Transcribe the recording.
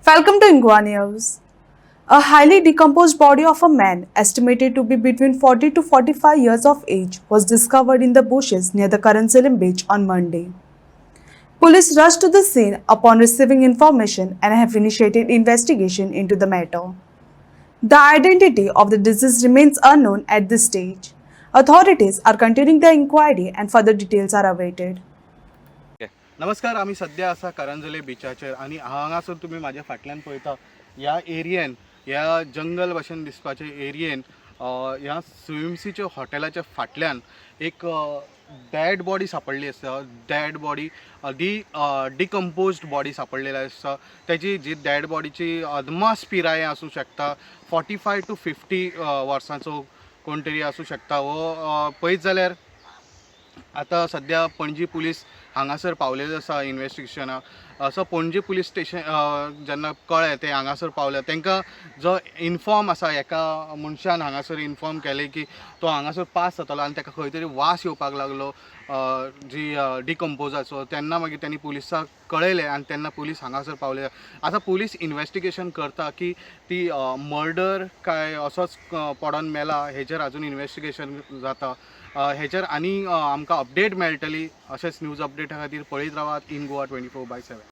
Welcome to Ingwa News. A highly decomposed body of a man, estimated to be between 40 to 45 years of age, was discovered in the bushes near the Karansalim beach on Monday. Police rushed to the scene upon receiving information and have initiated investigation into the matter. The identity of the deceased remains unknown at this stage. Authorities are continuing the inquiry and further details are awaited. नमस्कार. आम्ही सध्या असा करंजले बिचाचेर आणि हांगासर तुम्ही माझ्या फाटल्यान पळयता ह्या एरियेन ह्या जंगल भशेन दिसपाचे एरियेन ह्या स्विमसीच्या हॉटेलाच्या फाटल्यान एक डेड बॉडी सापडली आसा. डेड बॉडी डिकम्पोज्ड बॉडी सापडलेली आसा. त्याची जी डेड बॉडीची अदमास पिराय आसूं शकता. 45 to 50 वर्सांचो कोण तरी आसूं शकता. हो पळयत जाल्यार आता सध्या पणजी पुलीस हांगासर पावलेले आसा इन्वेस्टिगेशनाक. सो पणजी पुलीस स्टेशन जेन्ना कळ्ळें ते हांगासर पावले, तांकां जो इन्फॉर्म आसा एका मनशान हांगासर इन्फॉर्म केलें की तो हांगासर पास जातालो आनी ताका खंय तरी वास येवपाक लागलो जी डिकम्पोजाचो. तेन्ना मागीर त्यांनी पुलिसाक कळयलें आनी तेन्ना पुलीस हांगासर पावले. आतां पुलीस इन्वेस्टिगेशन करता की ती मर्डर काय असोच पडोन मेला हेचेर आजून इन्वेस्टिगेशन जाता. हेचेर आनी आमकां अपडेट मेळटली. अशेंच न्यूज अपडेटा खातीर पळयत रावात इन गोवा 24/7.